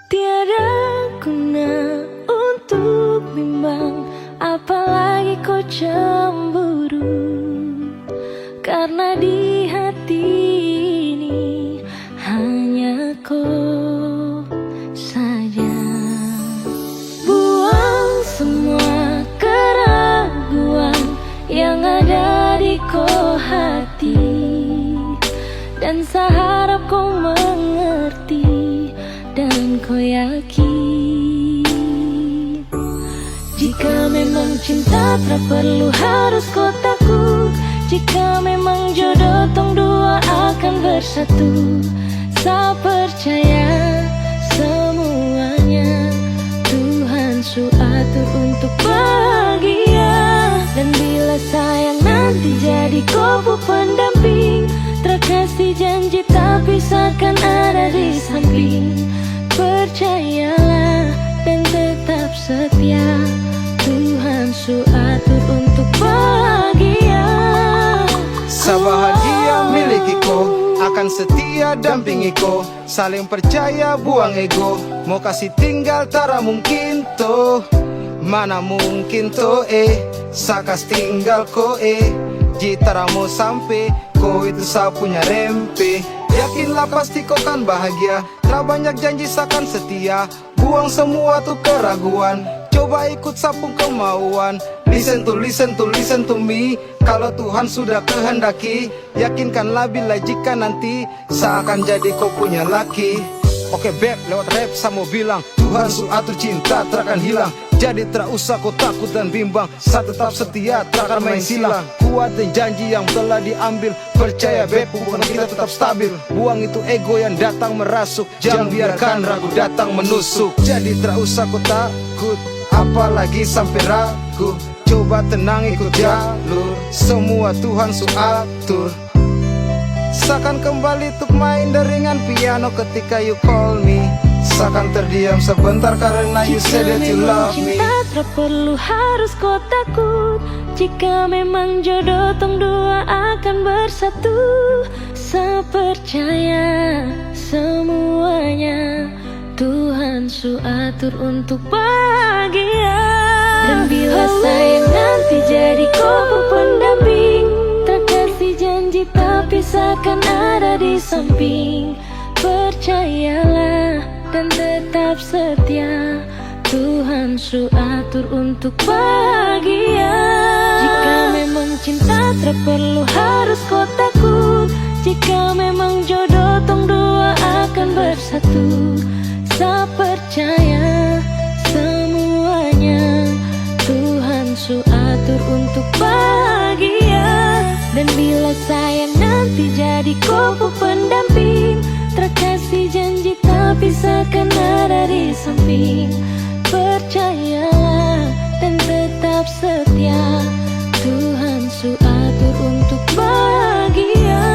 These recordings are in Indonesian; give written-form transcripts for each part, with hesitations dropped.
Tiada guna untuk bimbang, apalagi kau cemburu. Karena di hati ini hanya kau saja. Buang semua keraguan yang ada di kau hati, dan saya harap kau mengerti dan kau yakin. Jika memang cinta tak perlu harus kau takut. Jika memang jodoh tong dua akan bersatu. Saya percaya semuanya Tuhan su atur untuk bahagia. Dan bila sayang nanti jadi kau pendamping, terkasih janji tapi seakan ada di samping. Percayalah dan tetap setia, Tuhan su atur untuk bahagia. Sebahagia miliki ko, akan setia dampingi ko. Saling percaya buang ego, mau kasih tinggal tara mungkin to. Mana mungkin to sakas tinggal ko jitara mau sampai, ko itu saya punya rempe. Yakinlah pasti kau kan bahagia, tak banyak janji sakan setia. Buang semua tuh keraguan, coba ikut sapung kemauan. Listen to me. Kalau Tuhan sudah kehendaki, yakinkanlah bila jika nanti seakan jadi kau punya laki. Oke beb, lewat rap saya mau bilang, Tuhan su atur cinta takkan hilang. Jadi tak usah kau takut dan bimbang, saya tetap setia takkan main silang. Kuatin janji yang telah diambil, percaya beb hubungan kita tetap stabil. Buang itu ego yang datang merasuk, jangan biarkan ragu datang menusuk. Jadi tak usah kau takut, apalagi sampai ragu. Coba tenang ikut jalur, semua Tuhan su atur. Seakan kembali untuk main deringan piano ketika you call me. Seakan terdiam sebentar karena you said that you love me. Jika memang cinta tak perlu harus kau takut. Jika memang jodoh tong dua akan bersatu. Saya percaya semuanya Tuhan su atur untuk bahagia. Dan bila sayang nanti jadi kau pendamping, terkasih janji tapi seakan ada di samping. Percayalah dan tetap setia, Tuhan su atur untuk bahagia. Jika memang cinta tak perlu harus kau takut. Jika memang jodoh tong dua akan bersatu. Saya percaya semuanya Tuhan su atur untuk bahagia. Dan bila sayang nanti jadi kau pendamping, terkasih janji tapi seakan ada di samping. Percayalah dan tetap setia, Tuhan su atur untuk bahagia.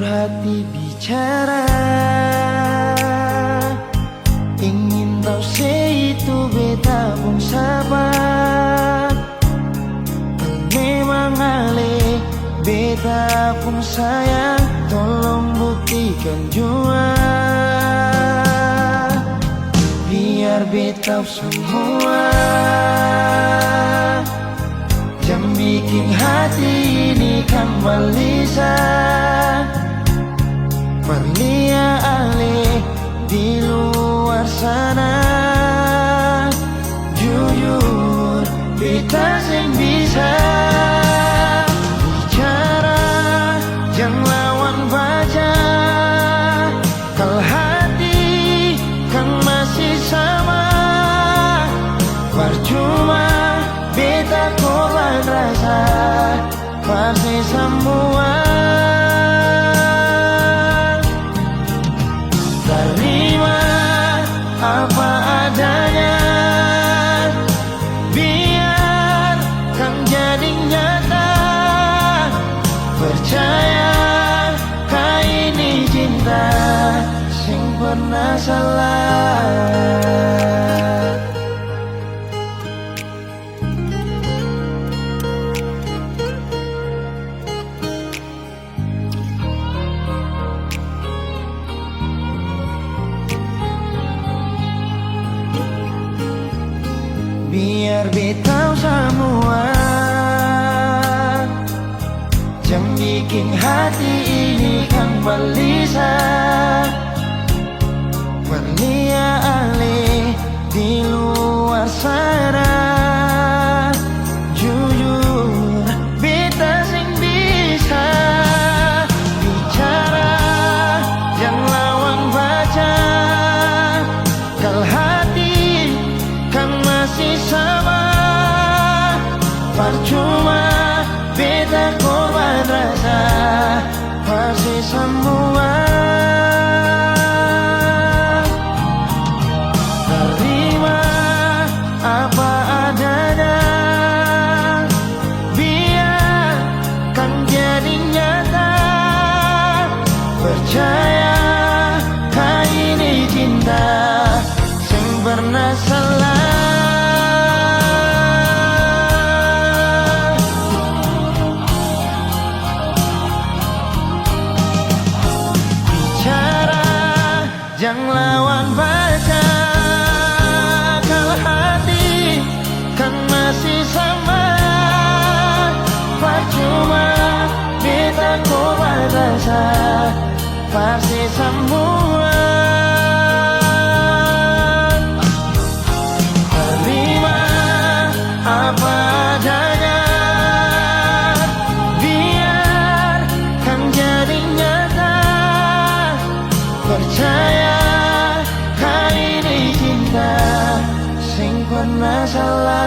Hati bicara, ingin tahu itu beta pun sabar. Memang ale beta pun sayang, tolong buktikan jua. Biar beta semua yang bikin hati ini kembali Perlia ale di luar sana. Jujur kita sing bisa bicara, yang lawan baca. Kalau pasti semua. Terima apa adanya, biarkan jadi nyata. Percaya kau ini cinta sing pernah salah. Biar betau semua yang bikin hati ini kan gelisah. Berlia alih di luar sana, jujur beta sing bisa bicara yang lawan baca. Kalau hati kan masih sama, percuma beta korban rasa pasti semua. Terima apa adanya, biarkan jadi nyata. Percaya kau ini cinta sing pernah salah. Jangan lawan baca, kalau hati kan masih sama. Percuma beta korban rasa pasti semua. Terima apa adanya, biarkan jadi nyata. Percaya sing pernah salah.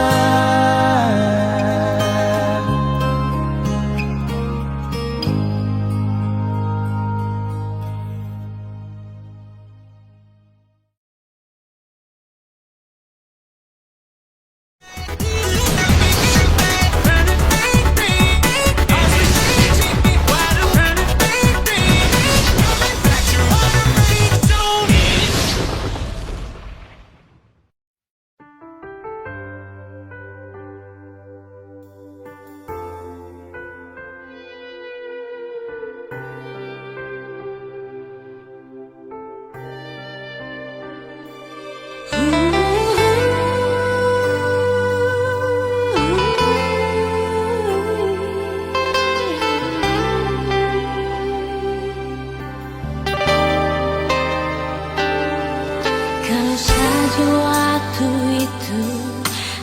Kalau saja waktu itu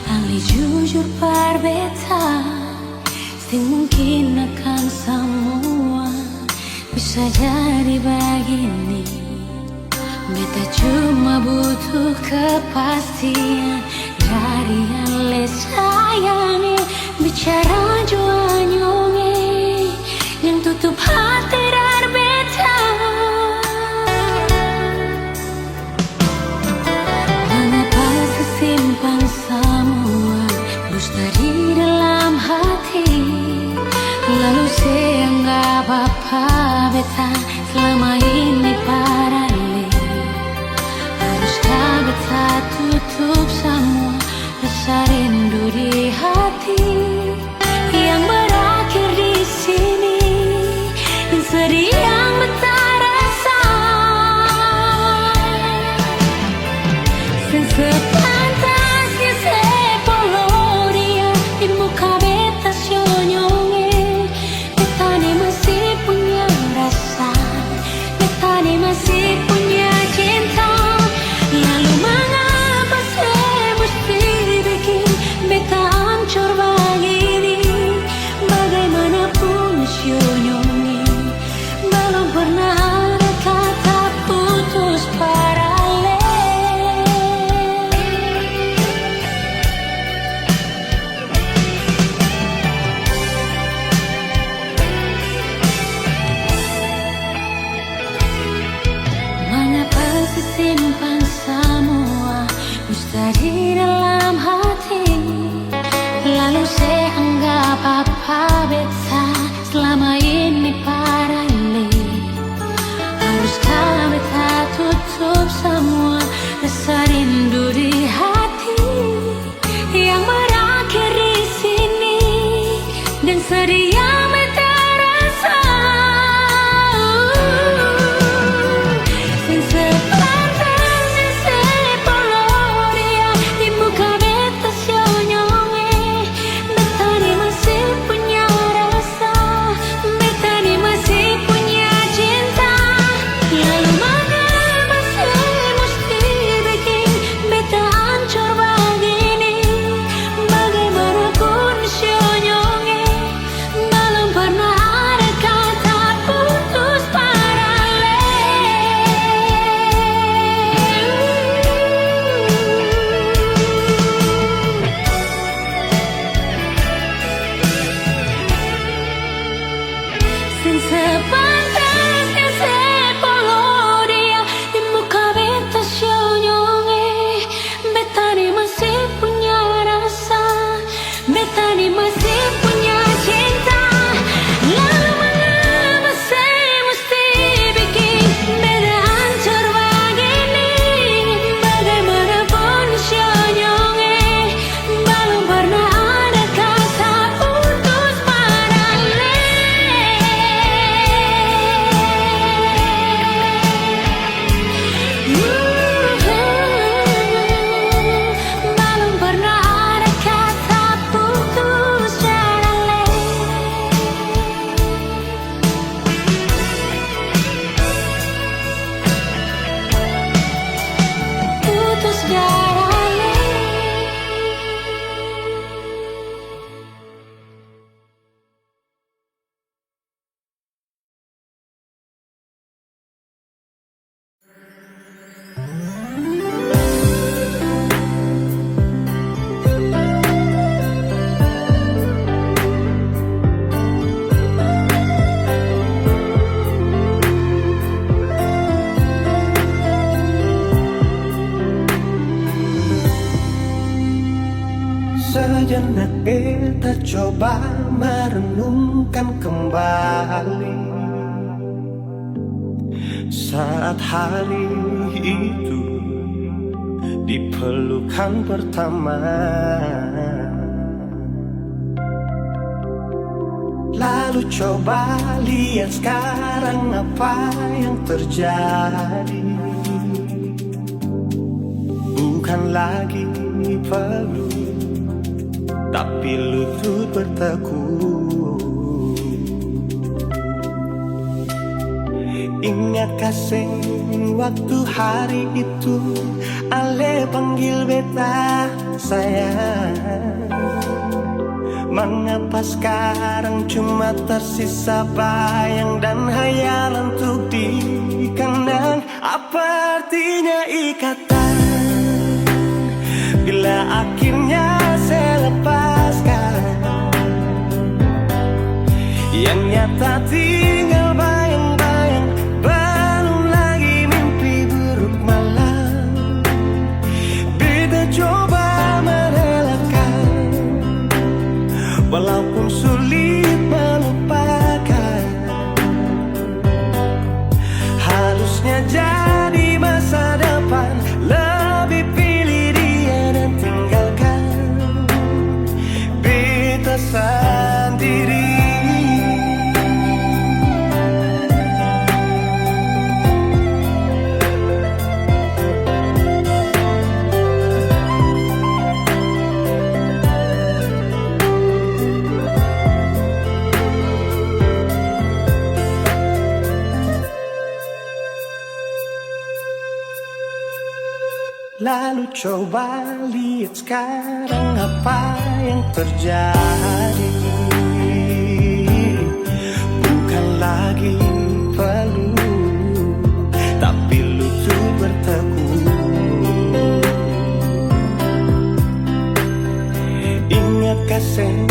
Ali jujur berbeta, sing mungkin akan semua bisa jadi begini. Beta cuma butuh kepastian dari Ale sayangi. Bicara jua nyonge yang tutup hati dan beta. Mengapa simpan semua bus dari dalam hati, lalu seanggap apa beta selama ini parale. Haruskah beta tutup semua rasa rindu di hati yang berakhir di sini, dan sedih yang beta rasa. Sepantasnya sepuluh dia di muka beta senyonge. Beta ni masih punya rasa, beta ni masih punya cinta. Lalu mengapa saya mesti bikin beta hancur begini? Bagaimanapun senyonge, sin sepantas que se colorea di muka beta sionyonge beta ni masih punya rasa beta ni masih punya cinta lalu mengapa saya mesti bikin beda hancur begini bagaimanapun sionyonge belum pernah ada kata putus paralel belum pernah ada kata putus paralel putus paralel. Sejenak kita coba merenungkan kembali saat hari itu di pelukan pertama. Lalu coba lihat sekarang apa yang terjadi. Bukan lagi peluk tapi lutut bertekuk. Ingat kasih waktu hari itu Ale panggil beta sayang. Mengapa sekarang cuma tersisa bayang dan hayalan untuk dikenang. Apa artinya ikatan bila akhirnya saya lepaskan. Yang nyata tinggal bayang-bayang, belum lagi mimpi buruk malam. Beta coba merelakan, walaupun sulit melupakan. Harusnya jadi masa depan, lebih pilih dia dan tinggalkan beta sendiri. Lalu coba lihat sekarang apa yang terjadi. Bukan lagi peluk, tapi lutut bertekuk. Ingat kasih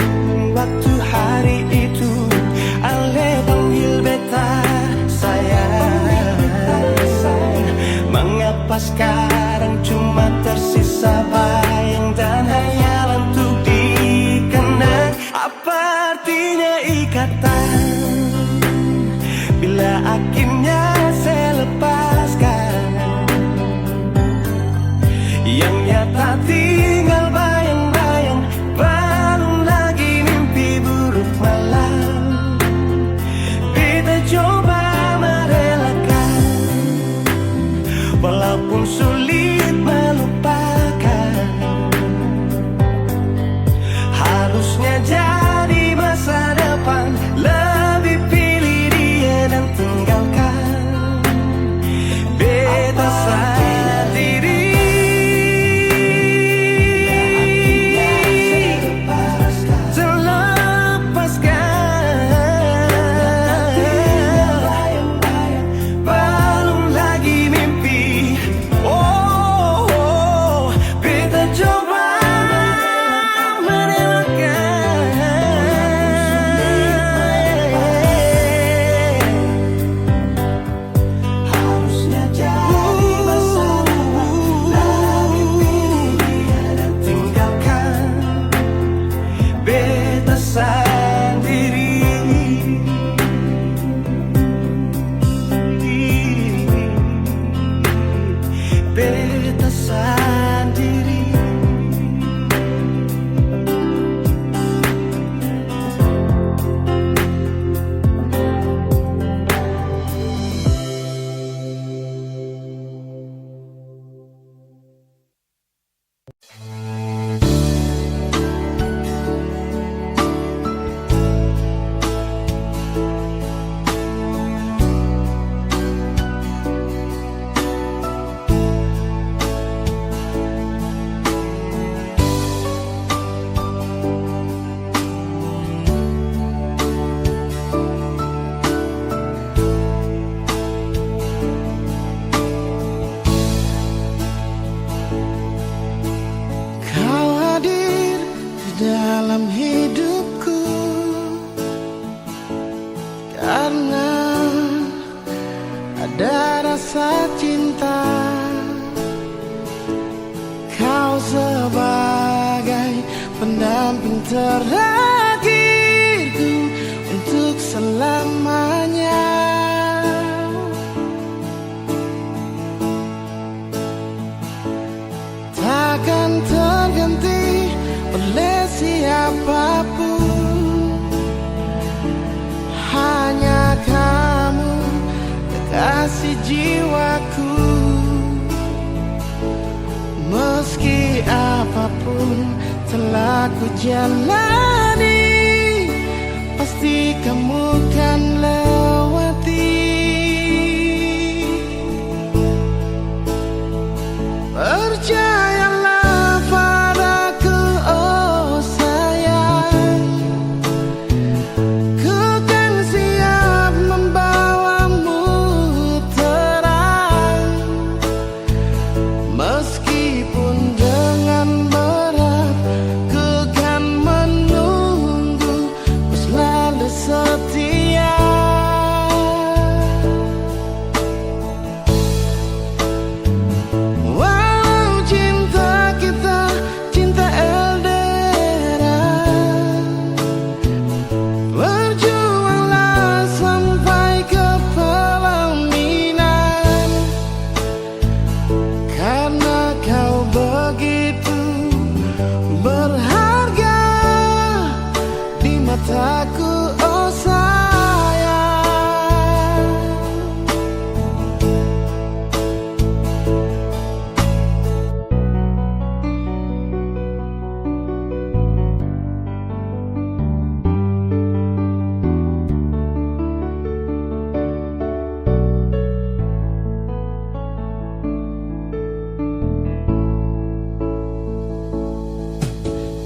waktu hari itu Ale panggil beta sayang. Mengapa sekarang cuma tersisa bayang dan hayalan untuk dikenang. Apa artinya ikatan bila akhirnya saya lepaskan. Yang nyata tinggal bayang-bayang, belum lagi mimpi buruk malam. Kita coba merelakan, walaupun sulit melupakan. Harusnya jadi masa depan, lebih pilih dia dan tinggalkan karena ada rasa cinta. Kau sebagai pendamping terakhirku untuk selamanya. Takkan terganti oleh siapapun, hanya kamu kekasih jiwaku. Meski apapun telah ku jalani, pasti kamu kan lewati. Percayalah padaku, oh sayang, ku kan siap membawamu terang. Meskipun dengan berat, ku kan menunggu, ku selalu setia. Walau cinta kita cinta LDR, berjuanglah sampai ke pelaminan. Karena kau begitu berharga di mataku, oh sayang.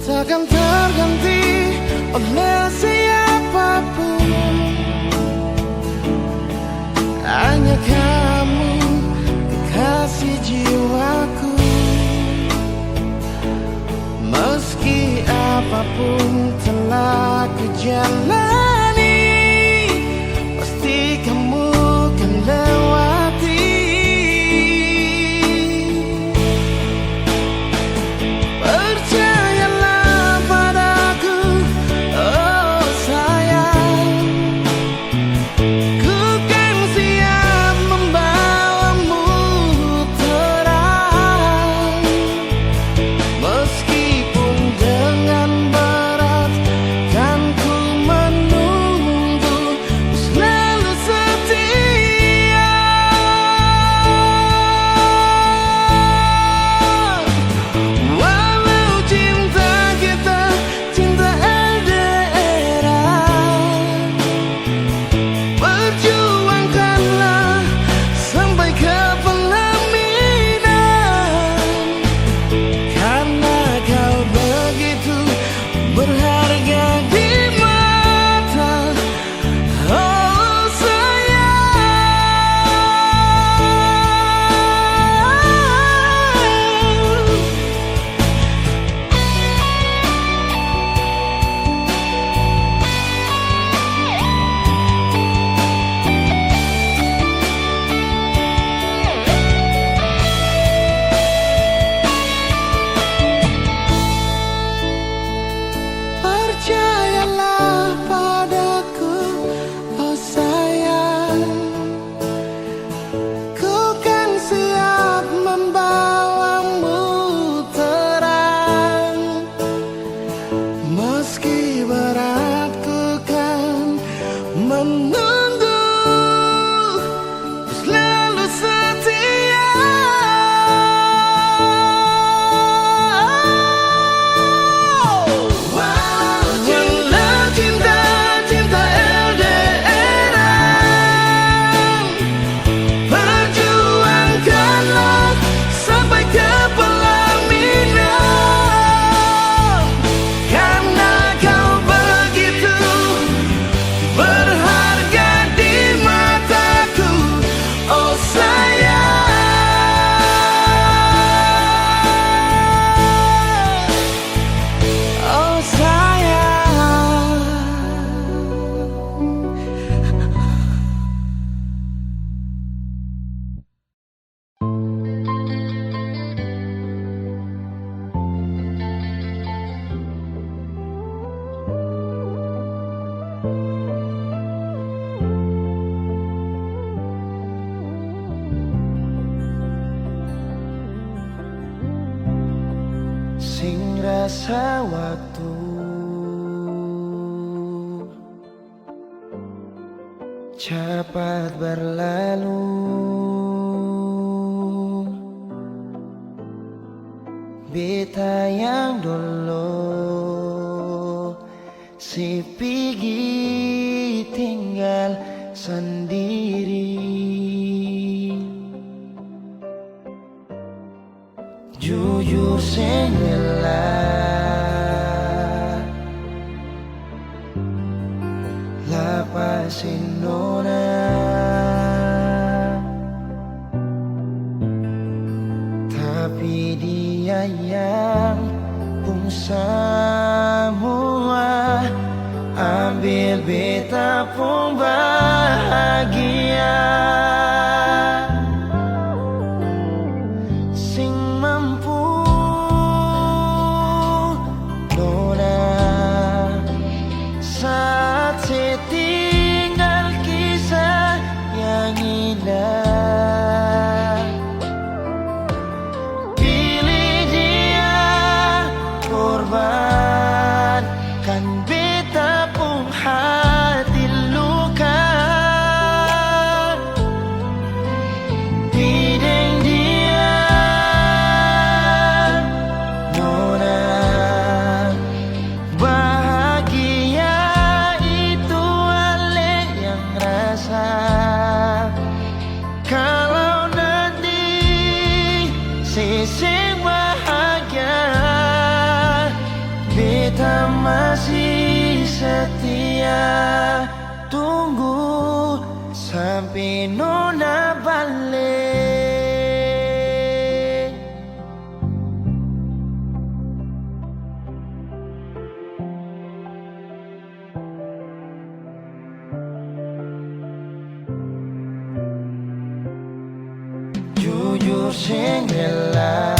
Takkan terganti oleh siapapun, hanya kamu kekasih jiwaku. Meski apapun telah ku jalani, pasti kamu kan lewati. Percayalah padaku, oh sayang, ku kan siap membawamu terang. Meskipun dengan berat, kan ku menunggu, ku selalu setia. Walau cinta kita cinta LDR, berjuangkanlah sampai ke pelaminan. Karena kau begitu berharga di mata, oh sayang. Percayalah padaku, oh sayang, ku kan siap membawamu terang. Meski berat, ku kan menunggu, ku selalu setia. Walau cinta cinta LDR, perjuangkanlah sampai ke pelaminan. Karena kau begitu berharga terasa waktu cepat berlalu. Beta yang dulu si pergi tinggal sendiri. Jujur sendela lapasin nona, tapi dia yang pun semua ambil beta pun bahagia. Sing mampu nona saat setinggal kisah yang indah. Pilih dia korbankan beta pun hati luka. Bideng dia nona bahagia itu ale yang rasa. Kalau nanti seseng bahagia beta masih setia tunggu sampai nona balik. Jujur sendela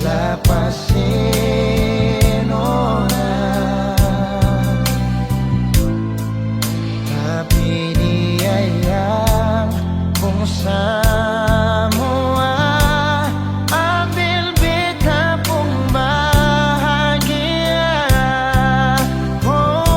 lapasin orang, tapi dia yang pun semua ambil beta pun bahagia. Oh,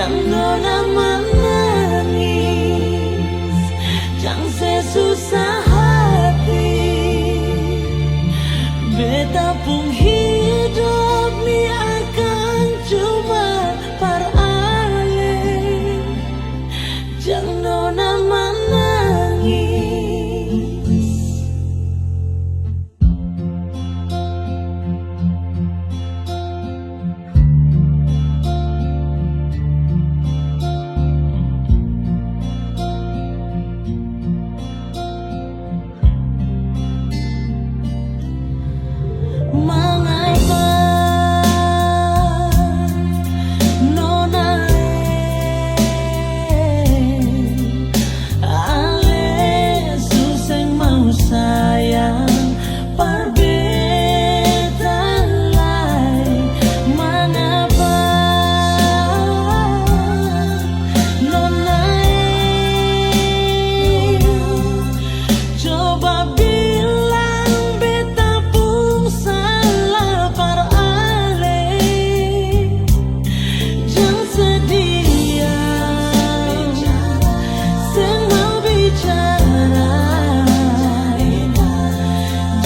Jangan menangis, jangan sesusah hati. Beta pun hidup ni akan cuma paralel. Jangan menangis. Mengapa nona ale susah mau sayang perbedaan lain. Mengapa nona coba bilang beta pun salah paralel. Jangan sediam, semua bicara.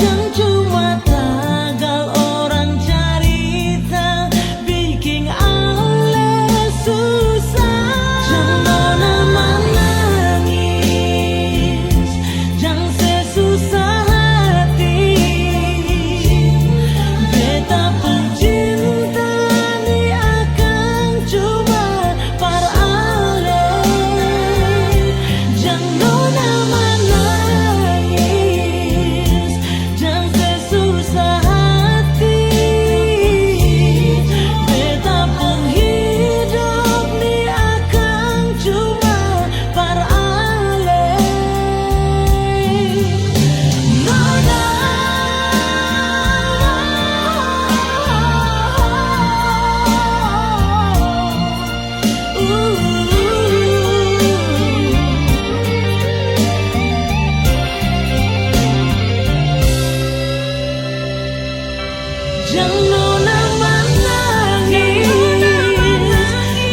Jangan cuma tagal orang cerita bikin ale susah. Jangan menangis, jangan sesusah hati. Beta pun cinta ni akan cuma paralel. Jangan menangis, jangan sesusah hati. Beta pun hidup ni akan cuma paralel. Nona jangan menangis,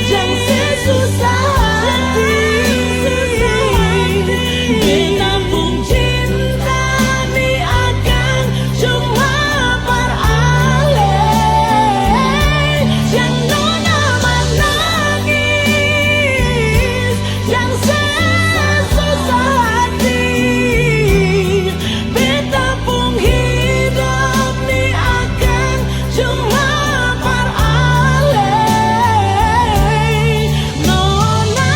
jangan sesusah hati. Beta pun cinta ni akan cuma paralel. Jangan menangis, jangan sesusah hati. Beta pun hidup ni akan cuma paralel. Nona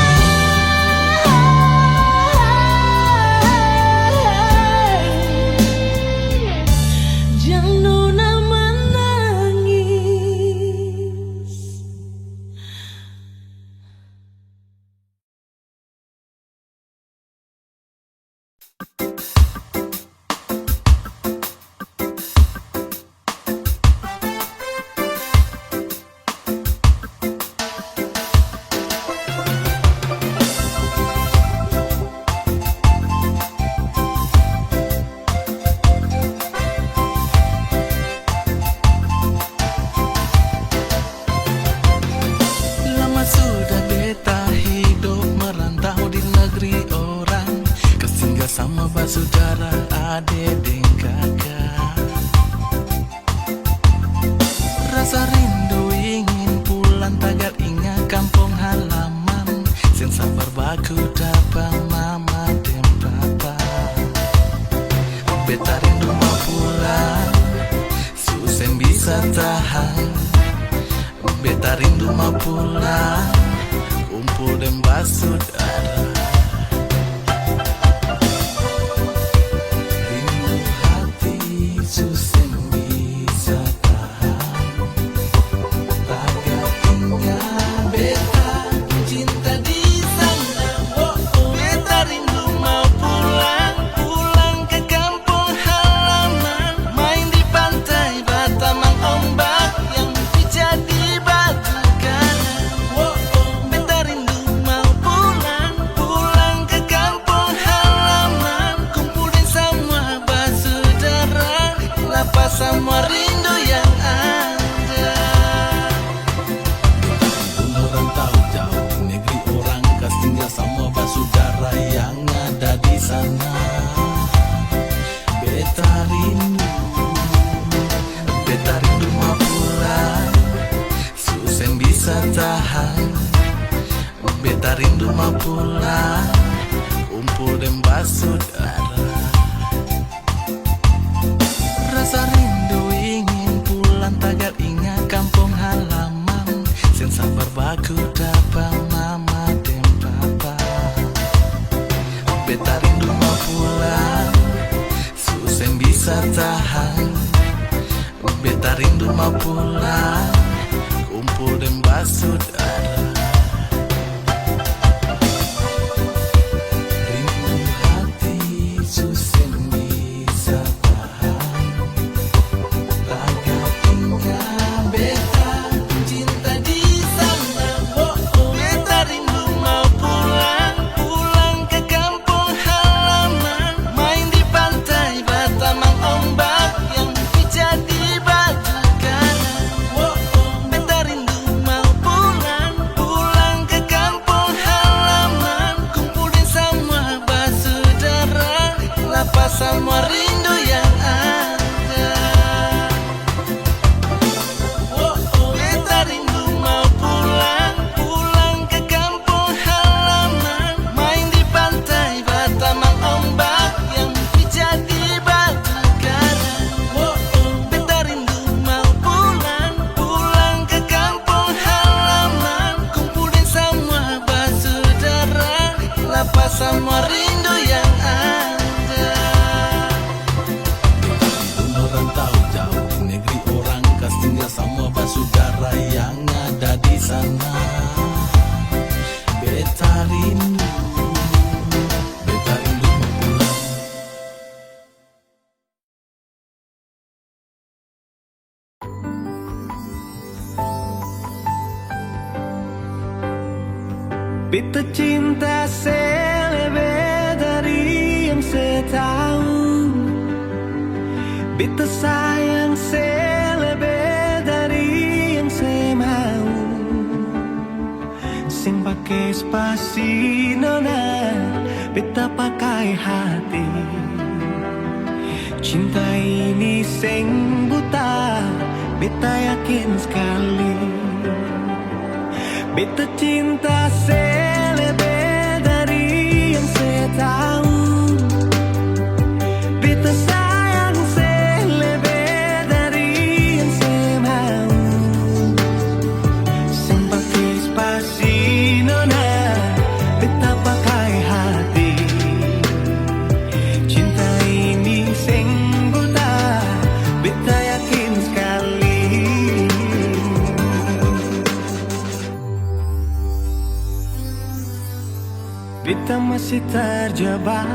jangan menangis. Lama sudah beta hidup merantau di negeri orang, kesinggah sama basudara ade dan kakak. Rasa rindu ingin pulang tagar ingat kampung halaman. Sen sabar baku dapat mama dan papa. Beta rindu mau pulang, susen bisa tahan. Beta rindu mau pulang, kumpul dan basudara. Rindu hati susen bisa tahan. Tagar ingat beta cinta di sana. Beta rindu mau pulang, pulang ke kampung halaman. Main di pantai Batamang ombak yang jadi batu karang. Beta rindu mau pulang, pulang ke kampung halaman. Kumpulin semua basudara, lepas semua rindu yang ada. Merantau jauh pulang, kumpul dan basudara. Rasa rindu ingin pulang, tagar ingat kampung halaman. Sen sabar baku dapat mama dan papa. Beta rindu mau pulang, susah bisa tahan. Beta rindu mau pulang, kumpul dan basudara. Rindu hati susah bisa tahan. Tagar tinggal beta cinta di sana. Beta rindu mau pulang, pulang ke kampung halaman. Main di pantai Batamang ombak yang pijak di batu karang. Beta rindu mau pulang, pulang ke kampung halaman. Kumpulin semua basudara, lapas semua rindu yang ada. Beta rindu mau pulang, pulang ke kampung halaman. Main di pantai Batamang ombak yang pijak di batu karang. Beta rindu mau pulang, pulang ke kampung halaman. Kumpulin semua basudara, lapas semua rindu yang ada. Merantau jauh di negeri orang, kas tinggal semua basudara yang ada di sana. Beta rindu mau pulang. Beta cinta selebih dari yang saya tahu. Beta sayang selebih dari yang saya mau. Sing pakai spasi nona, beta pakai hati. Cinta ini sing buta, beta yakin sekali. Beta cinta selebih dari yang saya tahu. Beta sayang selebih dari yang saya mau. Sing pakai spasi nona, beta pakai hati. Cinta ini sing buta, beta yakin sekali. Beta masih terjebak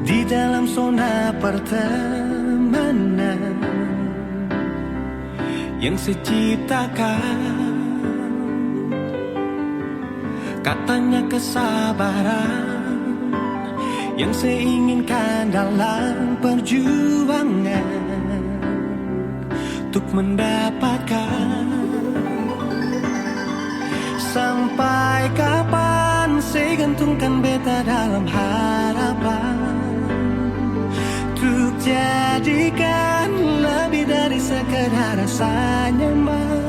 di dalam zona pertemanan yang saya ciptakan. Katanya kesabaran yang saya inginkan dalam perjuangan untuk mendapatkan. Sampai kapan saya gantungkan beta dalam harapan untuk jadikan lebih dari sekedar rasa nyaman.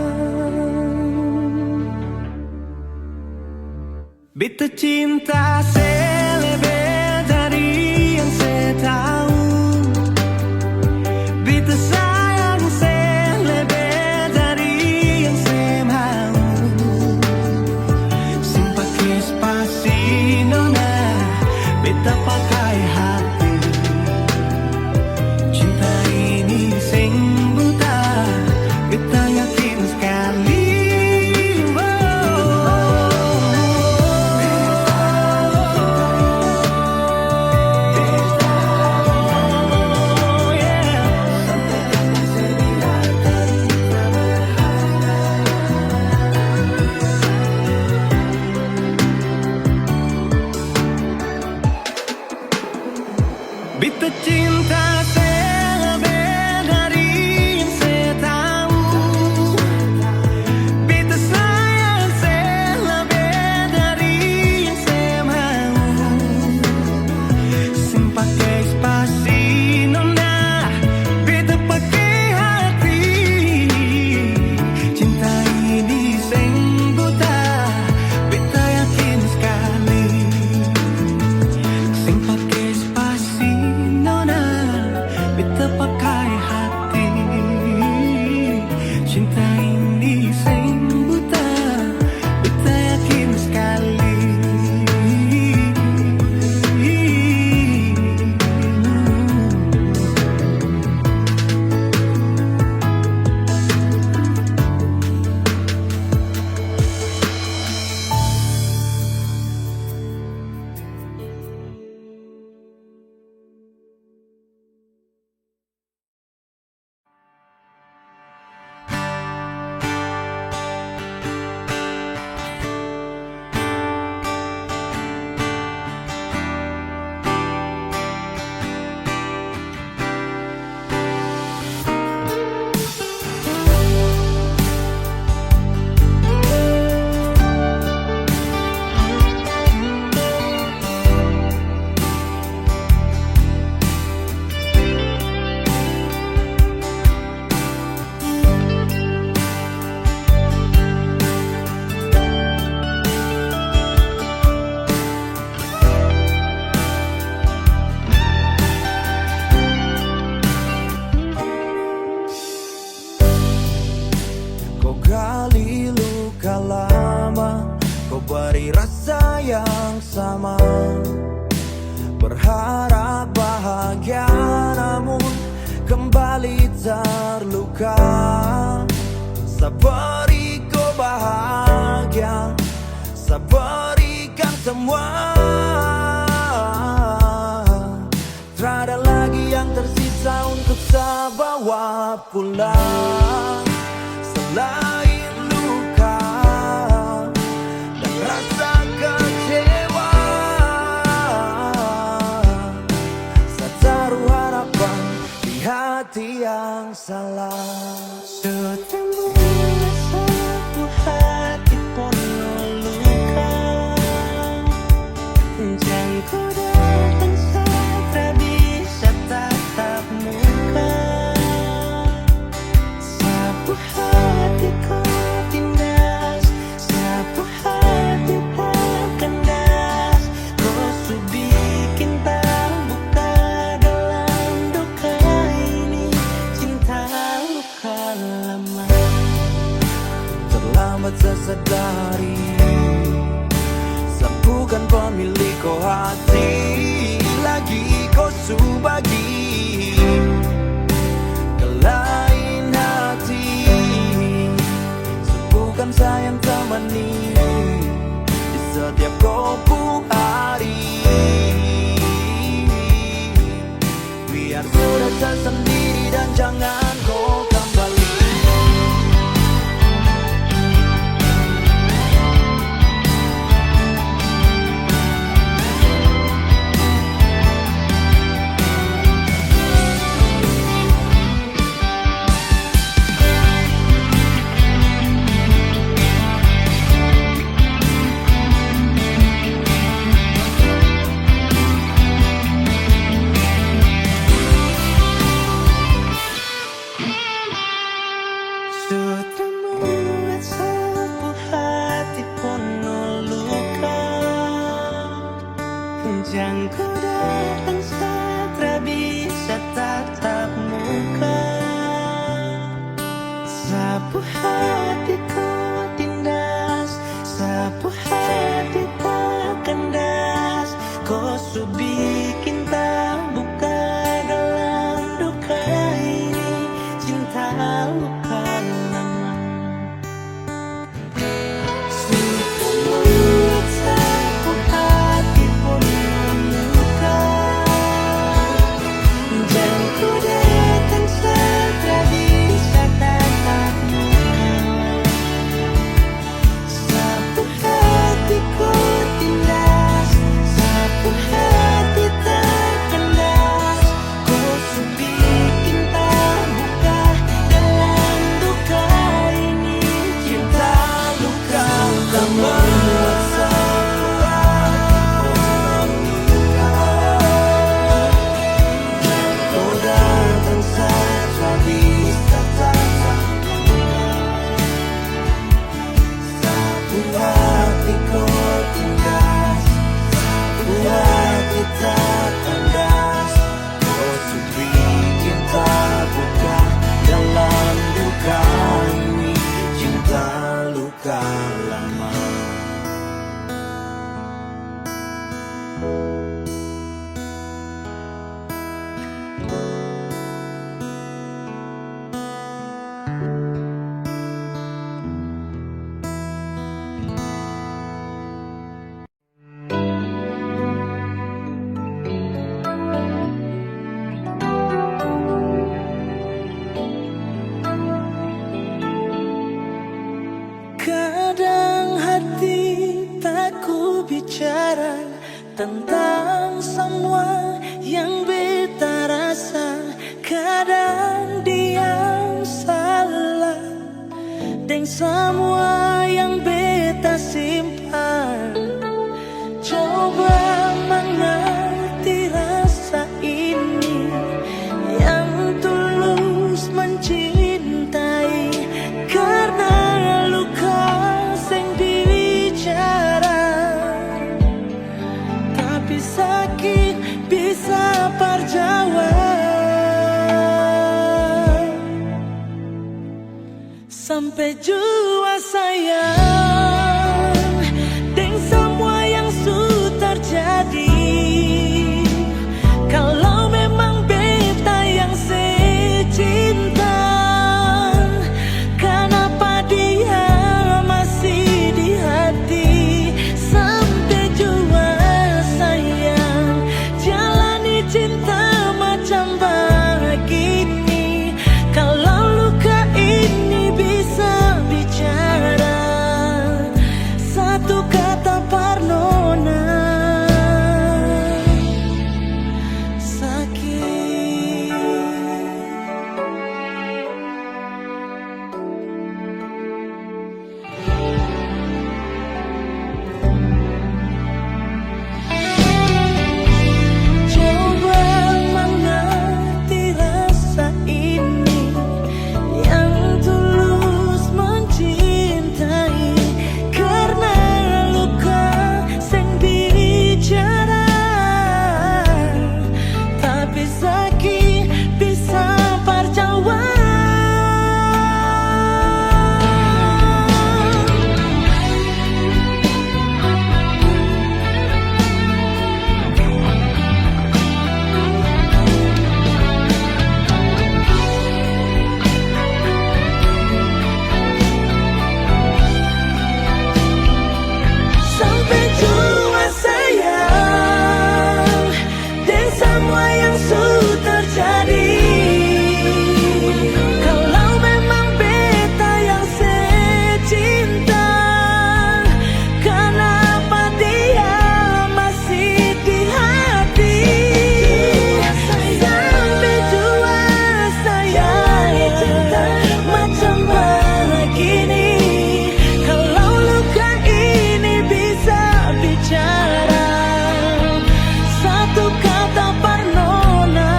Beta cinta selebih dari yang saya tahu. Beta sayang selebih dari yang saya mau. Sing pakai spasi nona, beta pakai hati. Cinta ini sing buta, beta yakin sekali. kali luka lama, kau beri rasa yang sama. Berharap bahagia namun kembali terluka. Sabari kau bahagia, sabarikan semua. Tiada lagi yang tersisa untuk saya bawa pulang selain luka dan rasa kecewa. Saya taruh harapan di hati yang salah. Setiap satu hati penuh luka, jangan ku datang tak bisa tatap muka. Sapu hati kau tindas, sapu hati tak kandas. Kau su bikin terbuka dalam duka ini, cinta luka lama. Terlambat saya sadari, saya bukan pemilik kau hati, lagi kau su bagi ke lain hati. Saya bukan sayang temani di setiap kopu hari. Biar sudah saya sendiri dan jangan kau kembali. Sudah membuat sapu hati penuh luka, jangan ku datang saat tak bisa tatap muka. Sapu hati kau tindas, sapu hati tak kandas. Kau su bikin terbuka dalam duka ini, cinta luka lama. Sudah membuat sapu hati penuh luka, jangan ku datang saat tak bisa tatap muka. Sapu hati kau tindas, sapu hati tak kandas. Kau su bikin terbuka dalam duka ini, cinta luka lama. Kau datang saat tak bisa tatap muka. Sapu hati kau tindas, sapu hati tak kandas. Kau su bikin terbuka dalam duka ini, cinta luka lama. Kadang hati tak ku bicara tentang semua yang beta rasa. Kadang diam salah dan semua yang beta simpan. Coba mengerti rasa ini yang tulus mencintai, karena luka sing bicara, tapi sakit bisa perjawab. sampai jua sayang dengan semua yang sudah terjadi. Kalau memang beta yang secinta, kenapa dia masih di hati? Sampai jua sayang jalani cinta macam begini. Kalau luka ini bisa bicara, satu kata Parnona, sakit. Coba mengerti rasa ini yang tulus mencintai, karena luka sing bicara, tapi sakit bisa percawa. Sampai jua sayang dan semua yang sudah terjadi. Kalau memang beta yang secinta, kenapa dia masih di hati? Sampai jua sayang macam begini. Kalau luka ini bisa bicara, satu kata Parnona.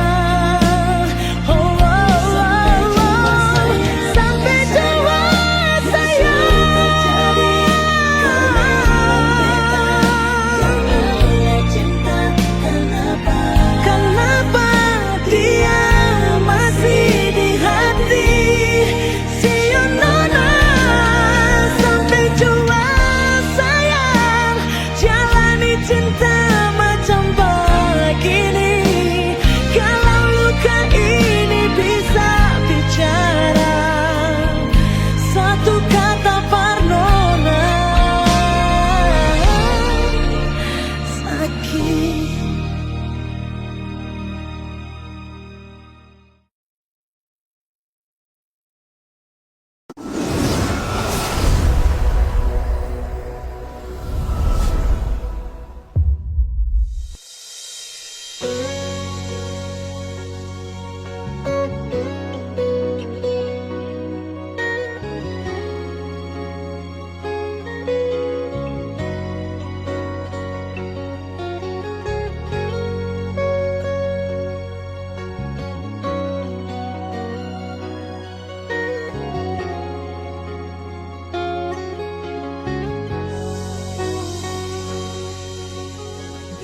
Oh, oh, oh, oh. Sampai jua sayang, kenapa dia masih di hati? See you nona. Sampai jua sayang jalani cinta macam begini. Kalau luka ini bisa bicara, satu kata Parnona, sakit.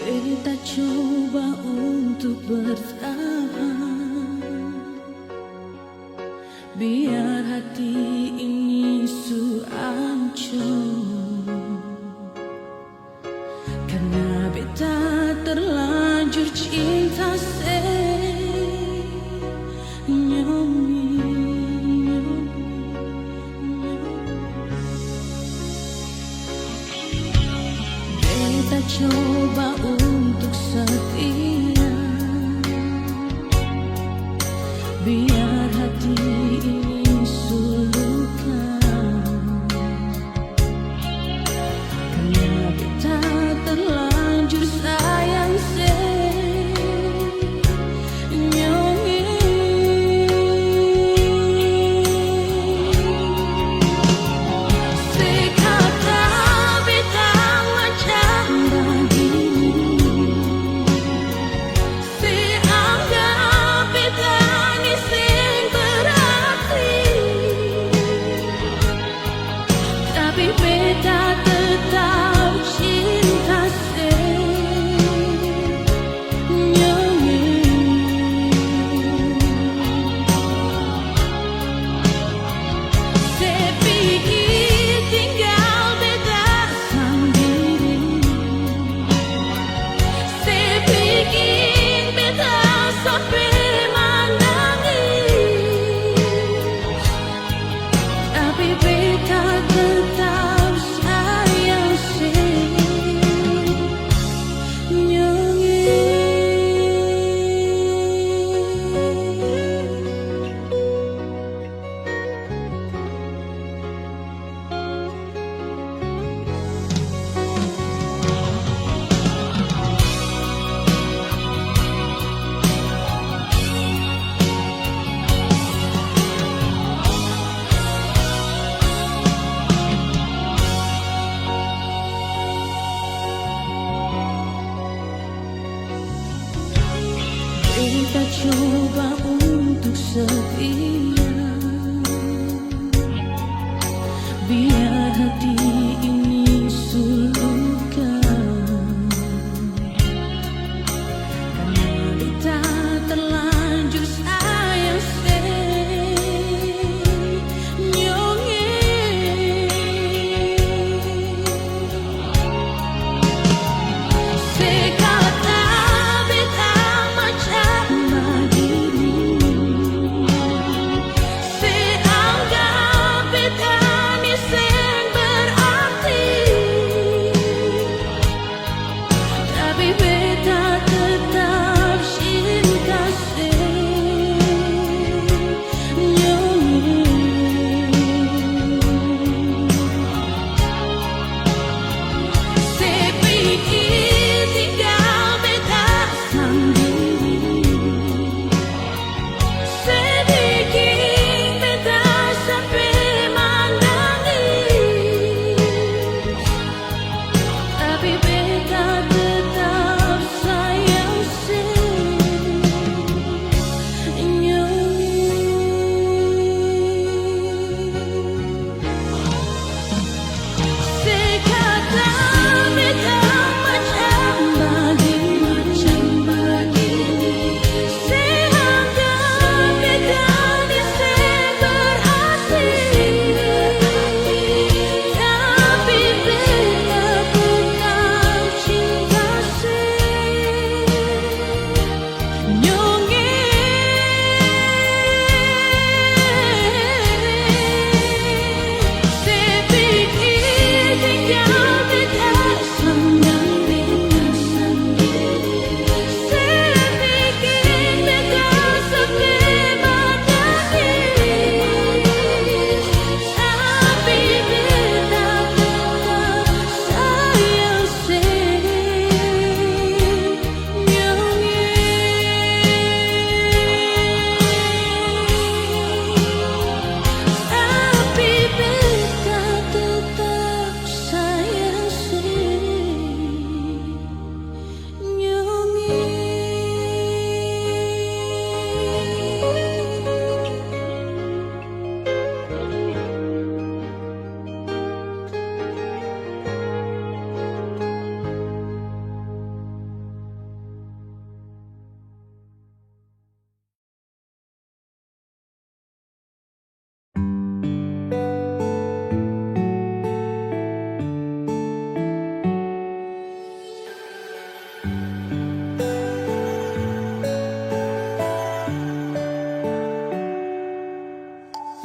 Beta coba untuk bertahan, biar hati ini hancur, karena beta terlanjur cinta Beta coba untuk setia, biar hati ini sulukan, karena beta terlanjur sayang sekata beta macam begini.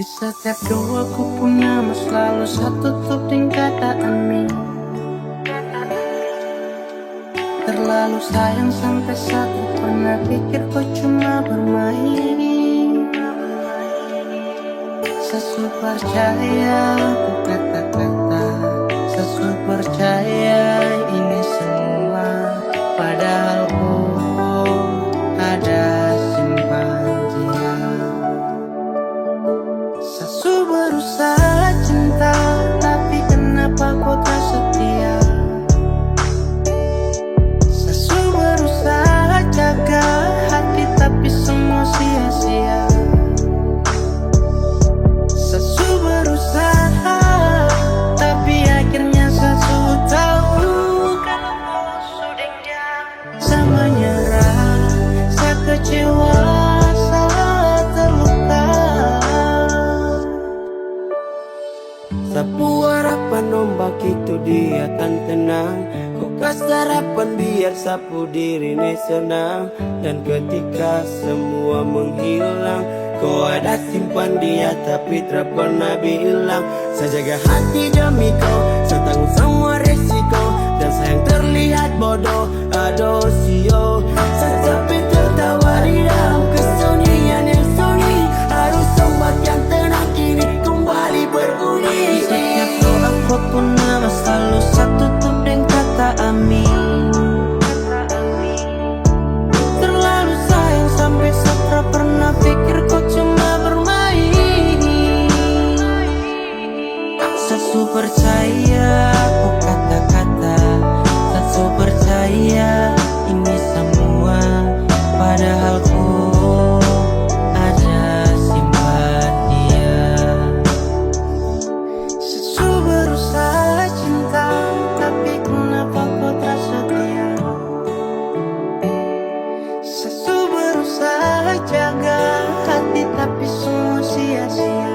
Di setiap doaku punya mas selalu satu tutup dengan kata amin. Terlalu sayang sampai satu pernah pikir kau cuma bermain. Sesu percaya ku kata-kata, sesu percaya ini semua, padahal ku ada simpan dia. Sesu berusaha cinta, tapi kenapa kau tak setia? Sesu berusaha jaga hati, tapi semua sia-sia. Sesu berusaha, tapi akhirnya sesu tahu kalau kau sudah saya menyerah, saya kecewa, saya terluka. Sapu harapan ombak itu dia akan tenang. Kau kasih harapan biar sapu diri ini senang. Dan ketika semua menghilang, kau ada simpan dia tapi tak pernah bilang. Saya jaga hati demi kau, saya tanggung semua resiko. Dan sayang terlihat bodoh, aduh sio. Saya sampai tertawa di dalam kesunyian yang sunyi. Harus ombak yang tenang kini kembali berbunyi. Setiap doaku punya mas selalu satu tutup dengan kata amin. Terlalu sayang sampai saya pernah pikir kau cuma bermain. Sesu percaya ku kata-kata, sesu percaya ini semua, padahal ku ada simpan dia. Sesu berusaha cinta, tapi kenapa kau tak setia? Sesu berusaha jaga hati, tapi semua sia-sia.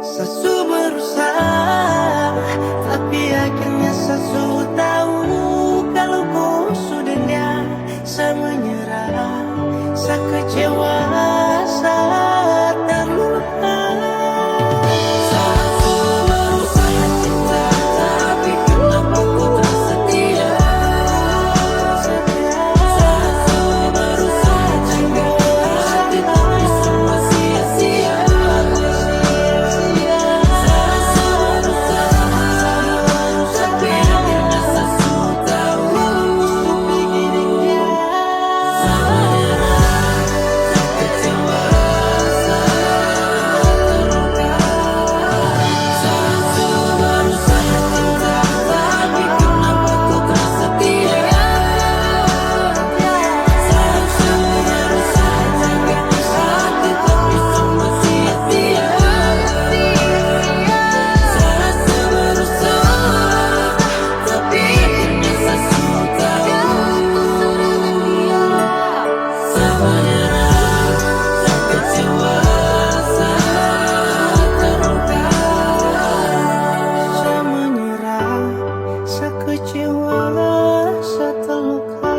Sesu berusaha, tapi akhirnya sesu tahu kalau kau sudah dia. Saya menyerah, saya kecewa, saya terluka. Sesu berusaha cinta, tapi kenapa kau tak setia? Sesu berusaha jaga hati, tapi semua sia-sia. Sesu berusaha, tapi akhirnya sesu tahu. Saya menyerah, saya kecewa, saya terluka. Sesu berusaha cinta, tapi kenapa kau tak setia? Sesu berusaha jaga hati, tapi semua sia-sia. Sesu berusaha, tapi akhirnya sesu tahu. Saya menyerah, saya kecewa, saya terluka. Saya menyerah, saya kecewa, saya terluka.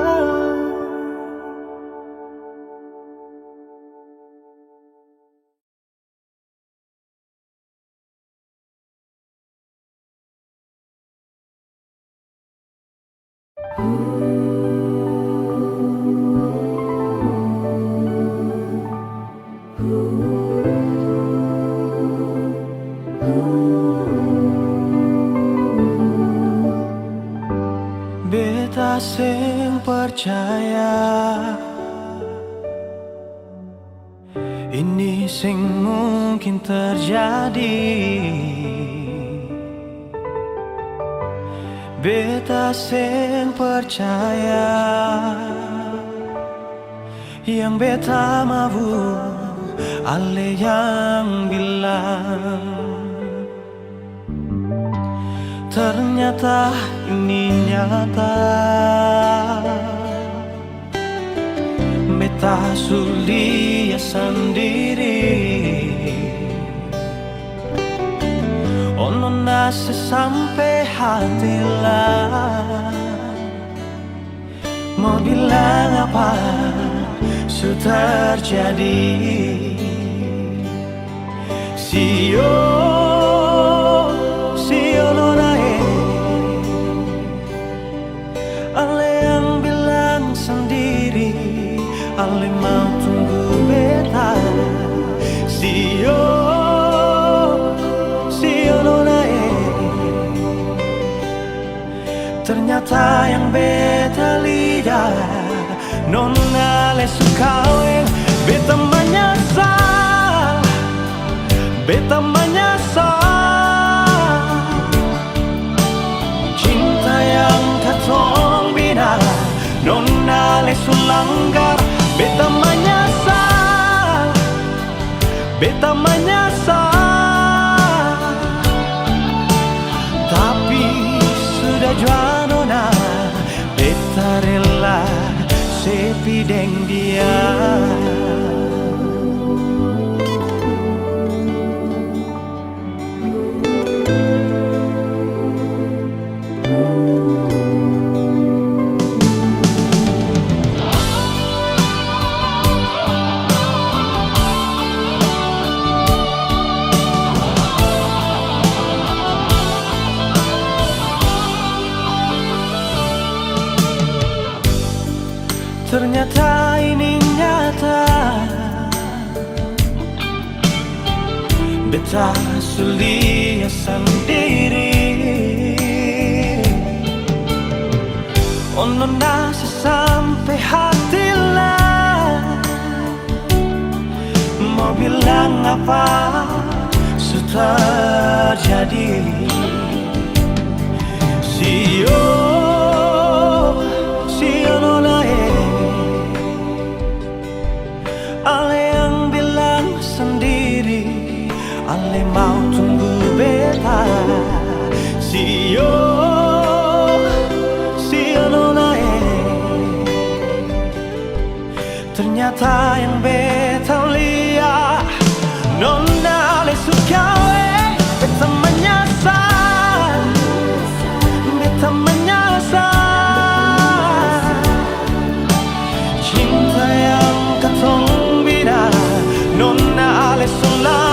Beta sing percaya ini sing mungkin terjadi. Beta sing percaya yang beta mau, ale yang bilang. Ternyata ini nyata. Beta sulia sendiri. Ono nase sampai hati lah. Mau bilang apa sudah terjadi. Sio, sio nonae. Ale yang bilang sendiri, ale mau tunggu beta. Sio, sio nonae. Ternyata yang beta lihat, nona le sukaweng. Beta menyesal, beta menyesal. Cinta yang katong bina, nona le sulanggar. Beta menyesal, beta menyesal. Tapi sudah jua nona, beta rela sepi deng dia. Ternyata ini nyata, beta sulia sendiri. Ono nasi sampai hati lah. Mau bilang apa sudah jadi. Sio, sio nonae. Ale yang bilang sendiri, ale mau tunggu beta. Sio, sio nonae. Ternyata yang beta lihat, nona le sukawe. Beta menyesal, beta menyesal. Cinta yang katong bina, nona ale sulang.